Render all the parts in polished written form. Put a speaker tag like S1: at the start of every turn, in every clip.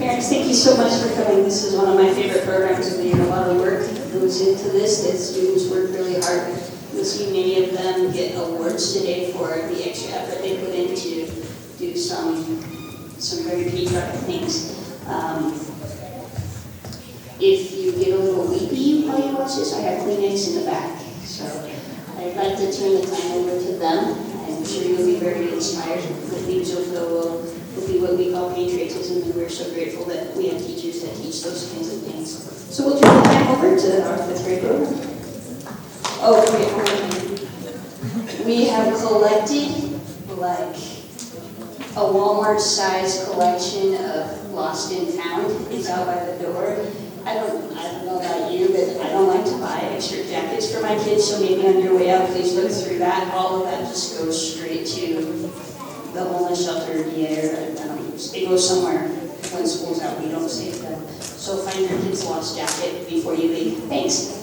S1: Parents, thank you so much for coming. This is one of my favorite programs of the year. A lot of work goes into this. The students work really hard. You'll see many of them get awards today for the extra effort they put in to do some very patriotic things. If you get a little weepy while you watch this, I have Kleenex in the back. So I'd like to turn the time over to them. I'm sure you'll be very inspired. The themes will be what we call patriotism, and we're so grateful that we have teachers that teach those kinds of things. So we'll turn the time over to our fifth grade program. Oh, we have collected like a Walmart-sized collection of lost and found. It's out by the door. I don't know about you, but I don't like to buy extra jackets for my kids, so maybe on your way out, please look through that. All of that just goes straight to the homeless shelter, it goes somewhere when school's out, we don't save them. So find your kid's lost jacket before you leave. Thanks.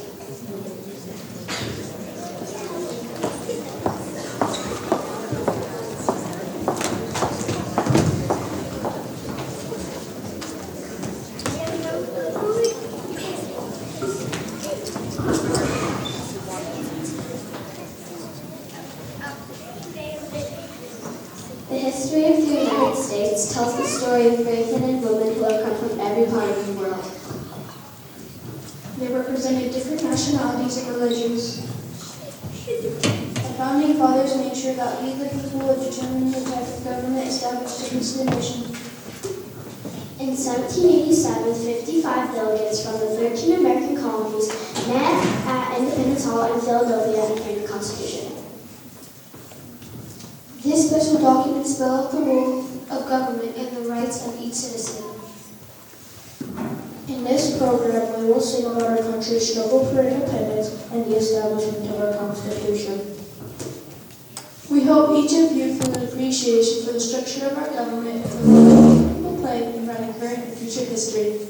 S2: The history of the United States tells the story of brave men and women who have come from every part of the world.
S3: They represented different nationalities and religions. The founding fathers made sure that we, the people, would determine the type of government established against the nation.
S2: In 1787, 55 delegates from the 13 American colonies met at Independence Hall in Philadelphia and framed the Constitution.
S3: This special document spells out the role of government and the rights of each citizen. In this program, we will sing about our country's struggle for independence and the establishment of our Constitution. We hope each of you feel an appreciation for the structure of our government and for the role people play in writing current and future history.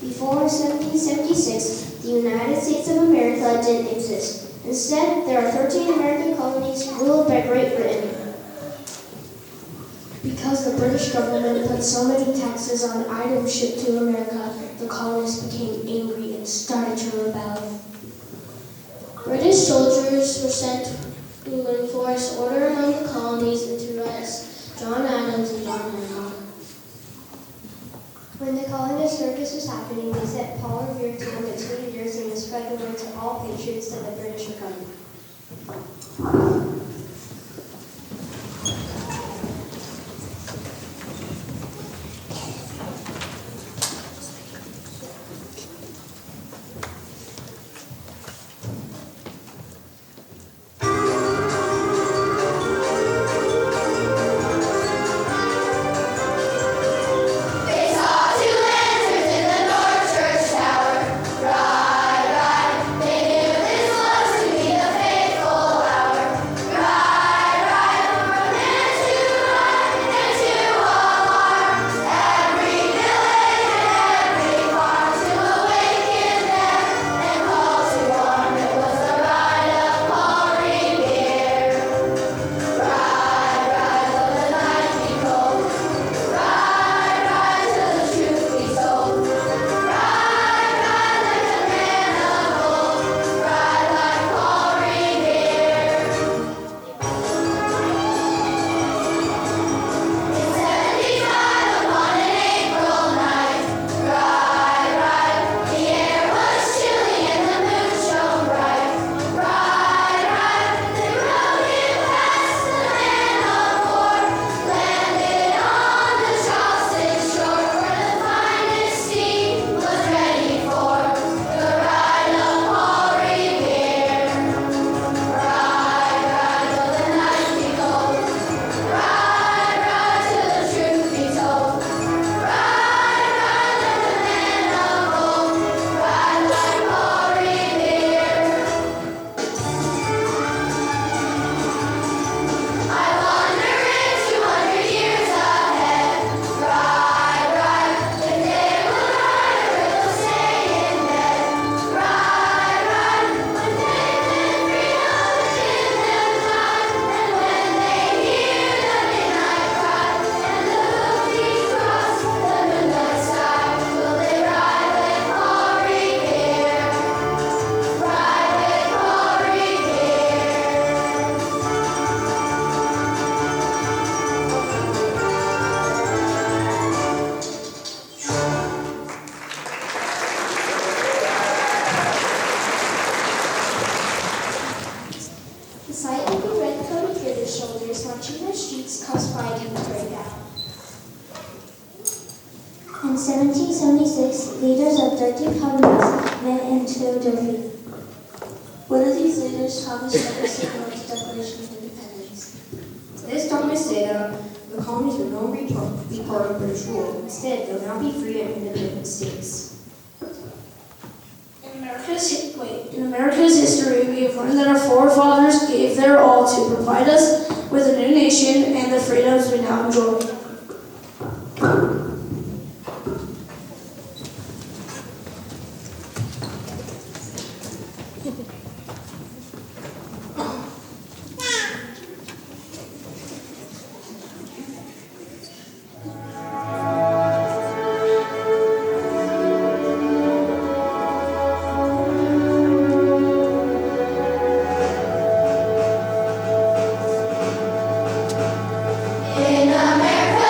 S2: Before 1776, the United States of America didn't exist. Instead, there are 13 American colonies ruled by Great Britain. Because the British government put so many taxes on items shipped to America, the colonists became angry and started to rebel. British soldiers were sent to enforce order among the colonies and to arrest John Adams and John Hancock. When the colonists heard this was happening, they sent Paul Revere to come to New Jersey and spread the word to all patriots that the British were coming. In 1776, leaders of 13 colonies met in Philadelphia.
S3: One of these leaders, Thomas Jefferson, wrote the Declaration of Independence. This Thomas stated the colonies would no longer be part of British rule. Instead, they'll now be free and independent states. In America's history, we have learned that our forefathers gave their all to provide us with a new nation and the freedoms we now enjoy.
S4: In America.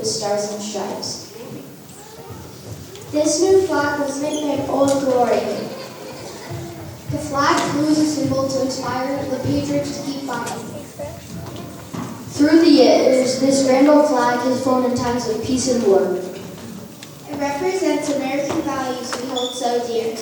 S2: the Stars and Stripes. This new flag was nicknamed Old Glory. The flag blue is a symbol to inspire the Patriots to keep fighting. Through the years, this grand old flag has flown in times of peace and war. It represents American values we hold so dear.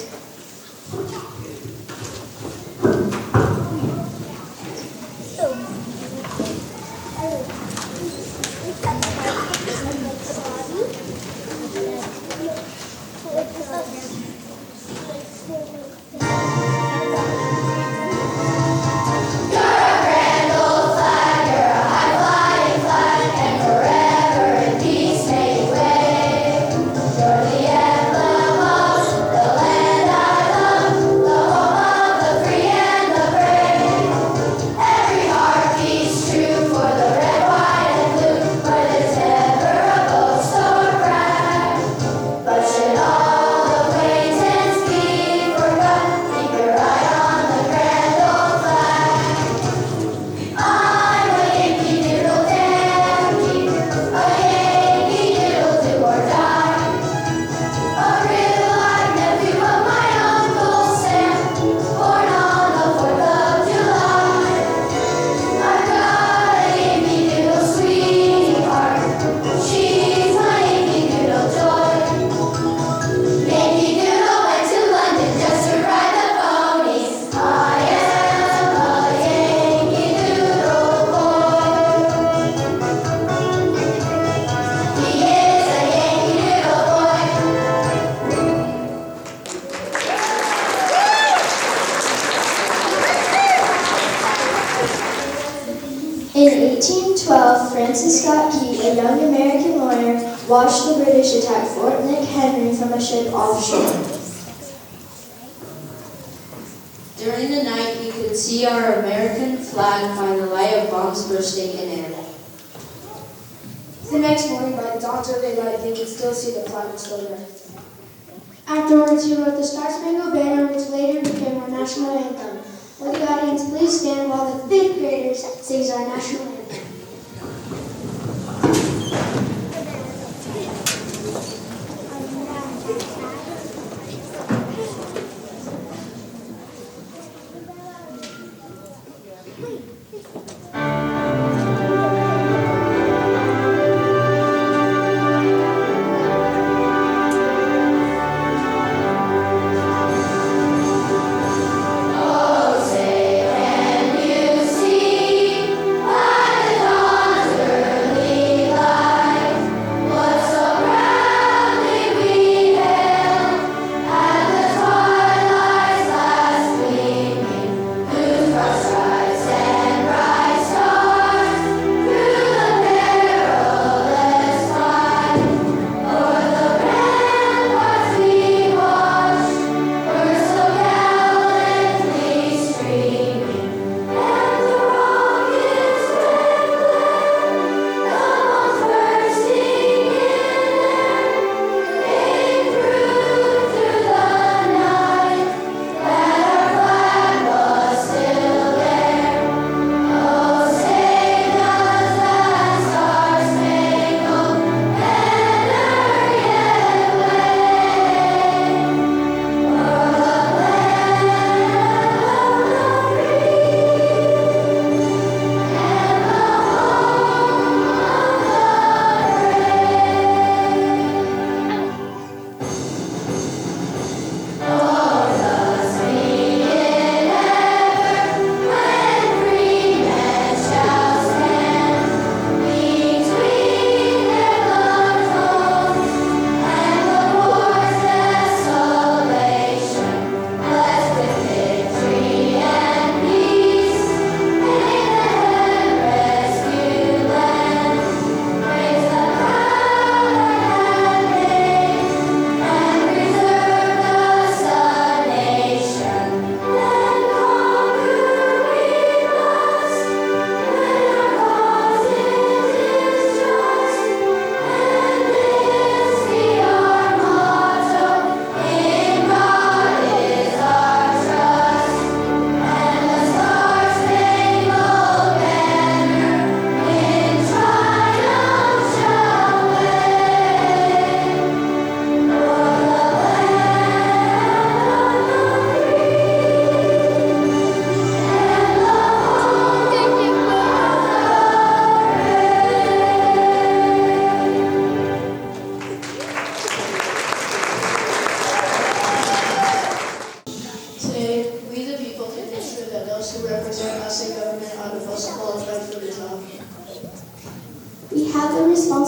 S2: In 1812, Francis Scott Key, a young American lawyer, watched the British attack Fort McHenry from a ship offshore.
S4: During the night, he could see our American flag by the light of bombs bursting in air.
S3: The next morning, by the dawn's early light, they could still see the flag was still there.
S2: Afterwards, he wrote the Star-Spangled Banner, which later became our national anthem. Will the audience please stand while the 5th graders sing our national anthem?
S5: Oh, say, can you see?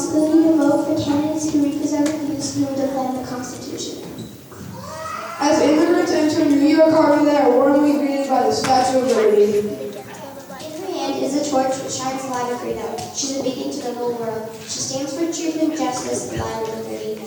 S2: responsibility to vote for candidates who represent our views and who defend the Constitution.
S3: As immigrants enter New York Harbor, they are warmly greeted by the Statue of Liberty.
S2: In her hand is a torch which shines light of freedom. She's a beacon to the whole world. She stands for truth and justice and light and liberty.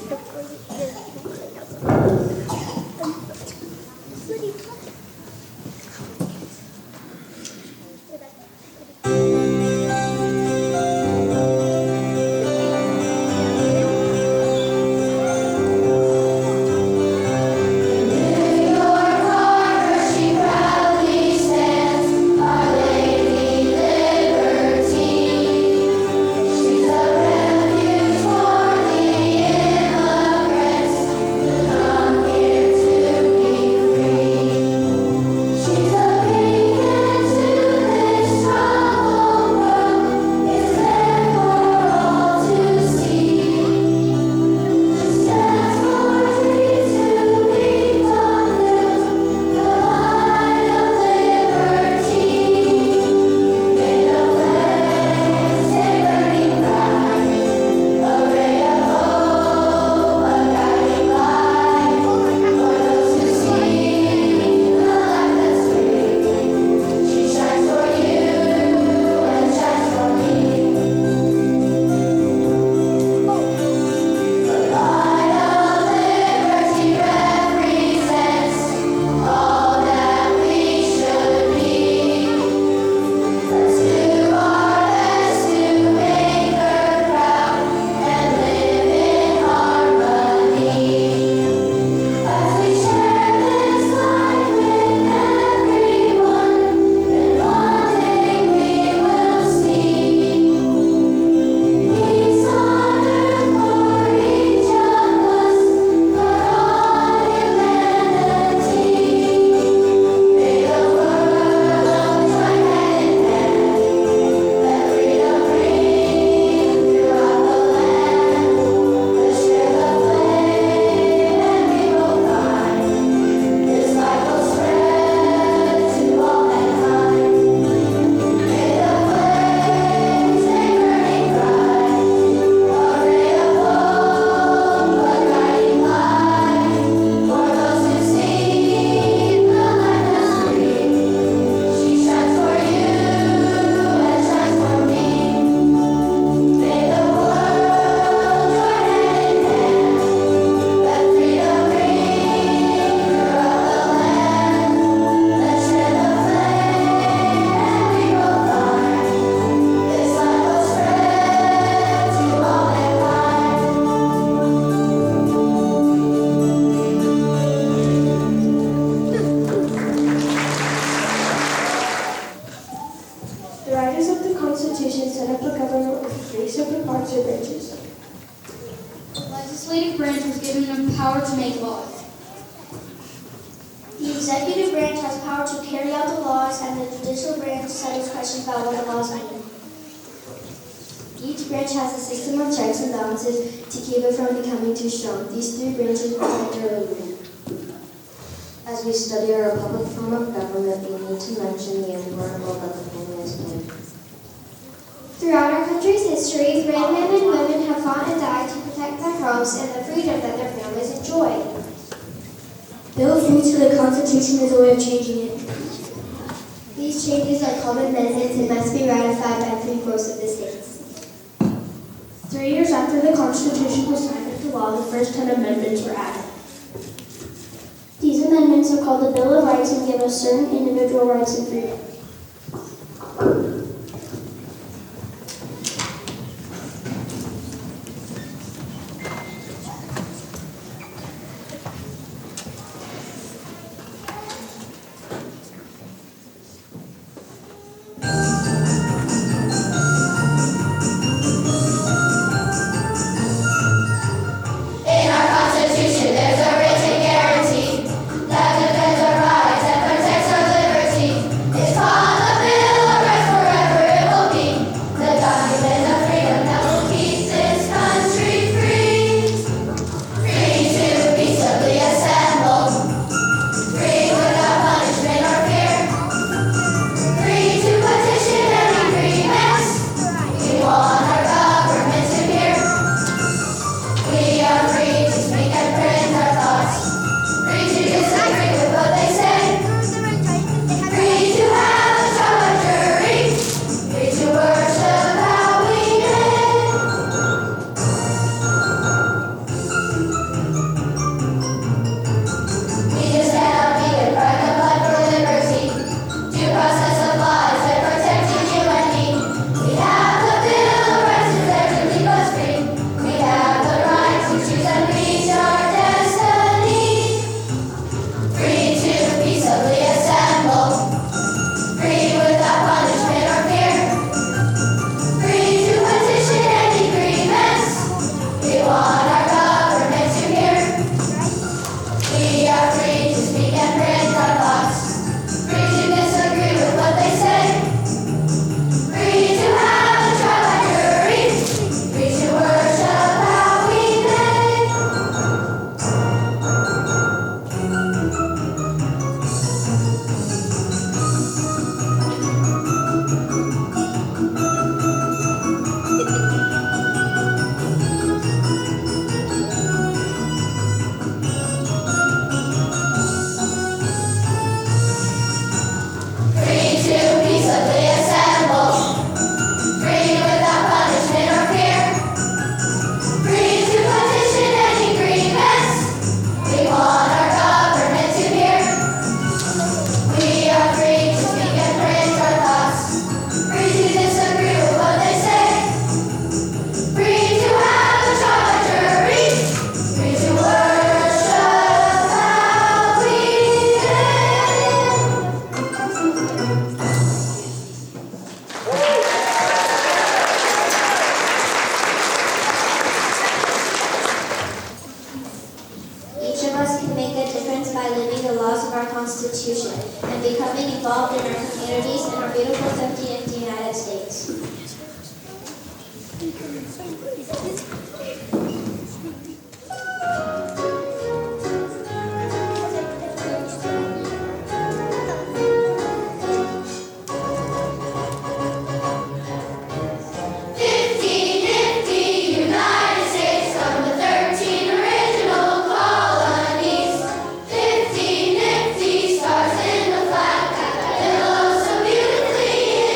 S5: legislative branch was given the power to make laws.
S2: The executive branch has power to carry out the laws, and the judicial branch settles questions about what the laws mean. Each branch has a system of checks and balances to keep it from becoming too strong. These three branches protect our liberty.
S4: As we study our republic form of government, we need to mention the important role that the family has played.
S2: Throughout our country's history, brave men and women have fought and died to protect their homes and the freedom that their families enjoy. Bill 3 to the Constitution is a way of changing it. These changes are called amendments and must be ratified by 3/4 of the states.
S3: 3 years after the Constitution was signed into law, the first 10 amendments were added.
S2: These amendments are called the Bill of Rights and give us certain individual rights and freedoms.
S6: It's want our government to hear. We are free to speak and print our thoughts. Free to disagree with what they say. Free to have a trial by jury. Free to worship how we may. Free to peaceably assemble. Free without punishment or fear. Free to petition any grievance. We want our government to hear. We are free to speak and print our thoughts. Free to disagree with what they say. Free to have a trial by jury. Free to worship how we may.
S7: Each of us can make a difference by living the laws of our Constitution and becoming involved in our communities and our beautiful 50th United States.
S6: United States from the 13 original colonies. 50 nifty stars in the flag that billows so beautifully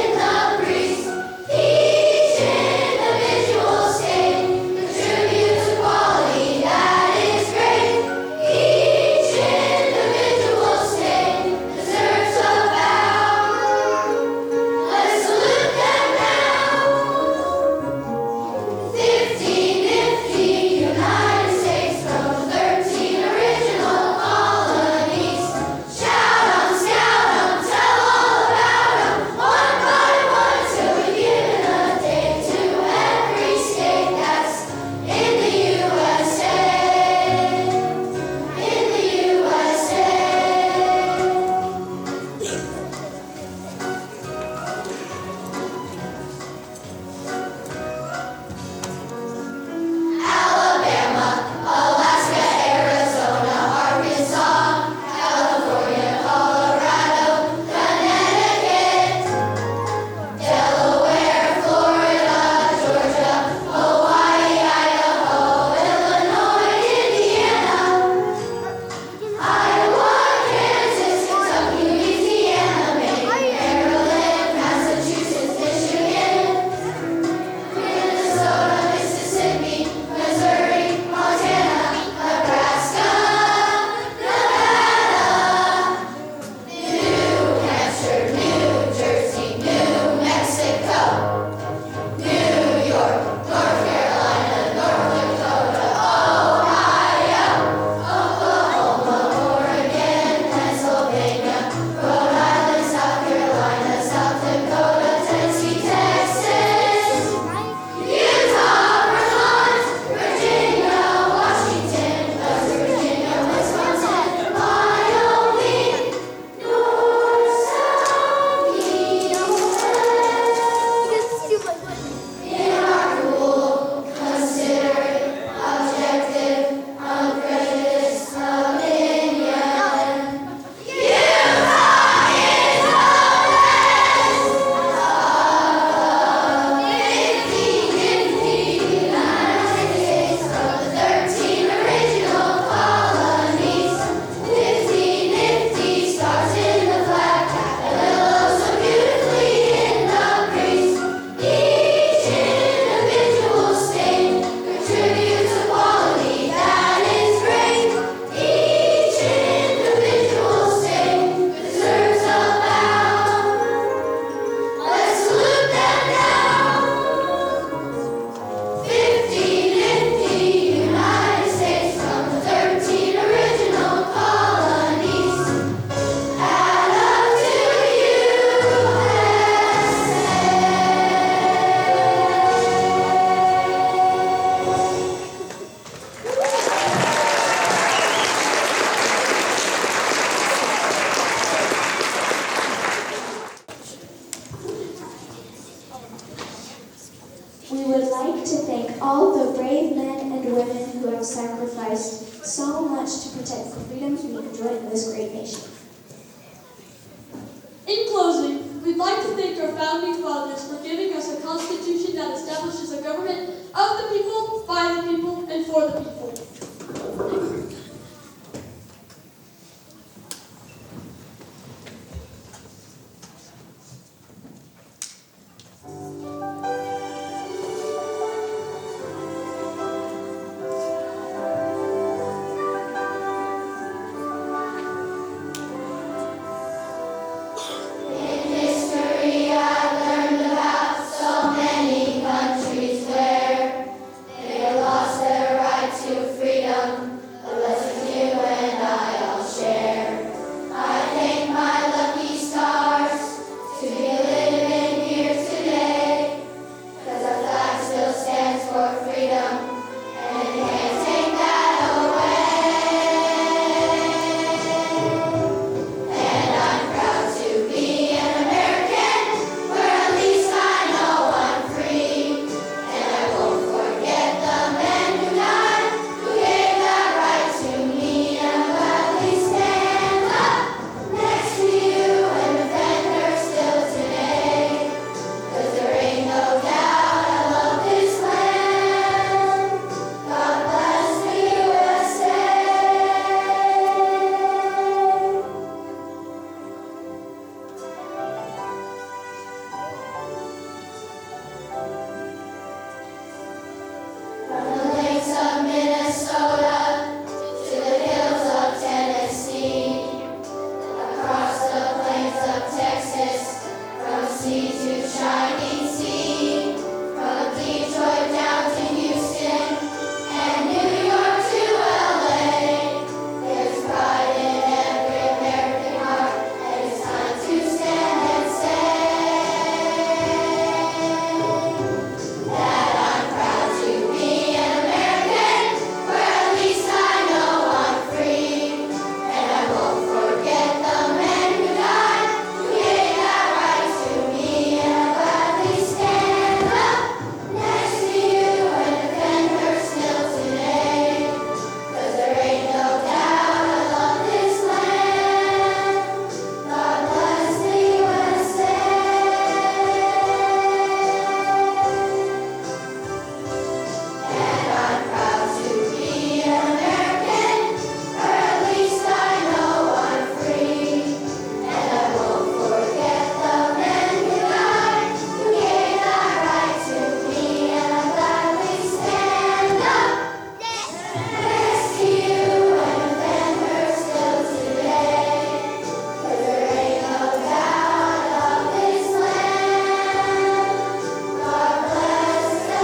S7: brave men and women who have sacrificed so much to protect the freedoms we enjoy in this great nation.
S5: In closing, we'd like to thank our founding fathers for giving us a constitution that establishes a government of the people, by the people, and for the people.
S6: In history, I learned about so many countries where they lost their right to freedom. A lesson you and I all share. I thank my lucky stars to be living here today, 'cause our flag still stands for freedom, and you can't take that away. And I'm proud to be an American, where at least I know I'm free. And I won't forget the men who died, who gave that right to me. And I'll gladly stand up next to you and defend her still today. 'Cause there ain't no doubt I love this land. God bless the USA. From the lakes of Minnesota to the hills of Tennessee, across the plains of Texas, from sea to shining sea, from Detroit down to Houston and New York to LA. There's pride in every American heart, and it's time to stand and say that I'm proud to be an American, where at least I know I'm free. And I won't forget the men who died, who gave that right to me. And I'll gladly stand up next to you and defend her still today. 'Cause there ain't no doubt I love this land. God bless the USA. And I'm proud to be an American, where at least I know I'm free. And I won't forget the men who died, who gave that right to me. And I'll gladly stand up next to you and defend her still today. 'Cause there ain't no doubt I love this land. God bless the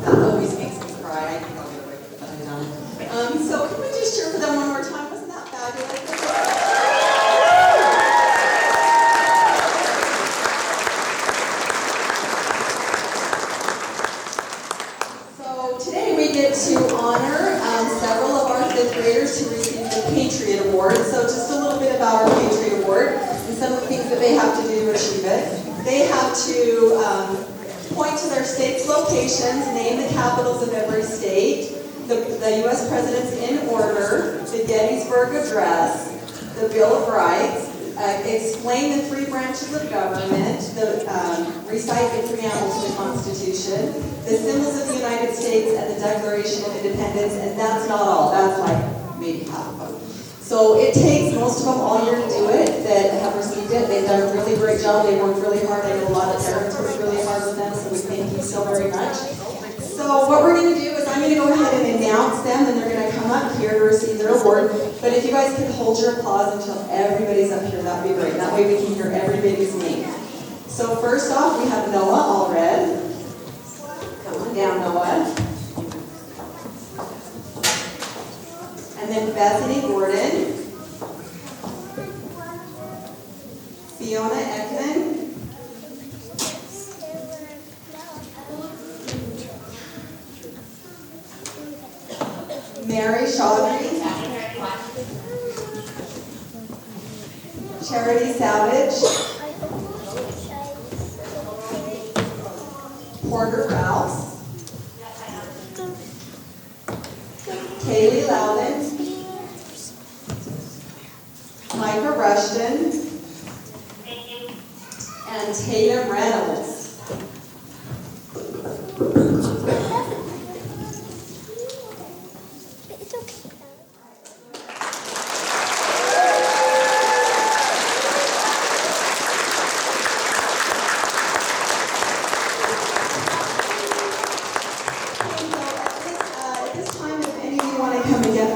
S8: That always makes me cry. I think I'll get away with that. So can we just cheer for them one more time? Wasn't that fabulous? So today we get to honor several of our fifth graders who received the Patriot Award. So just a little bit about our Patriot Award and some of the things that they have to do to achieve it. They have to point to their state's locations, name the capitals of every state, the U.S. presidents in order, the Gettysburg Address, the Bill of Rights, explain the three branches of government, recite the preamble to the Constitution, the symbols of the United States, and the Declaration of Independence. And that's not all. That's like maybe half of them. So it takes most of them all year to do it that have received it. They've done a really great job. They worked really hard. I know a lot of parents worked really hard with them, so we thank you so very much. So what we're going to do is I'm going to go ahead and announce them, and they're going to come up here to receive their award. But if you guys could hold your applause until everybody's up here, that would be great. That way we can hear every baby's name. So first off, we have Noah Allred. Come on down, Noah. And then Bethany Gordon. Fiona Ekman, Mary Chaudry, Charity Savage, Porter Rouse, Kaylee Loudon, Micah Rushton, and Tatum Reynolds.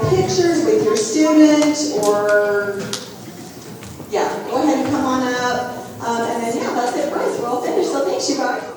S8: Pictures with your student, or yeah, go ahead and come on up. And then yeah, that's it for us. We're all finished. So thanks, you guys.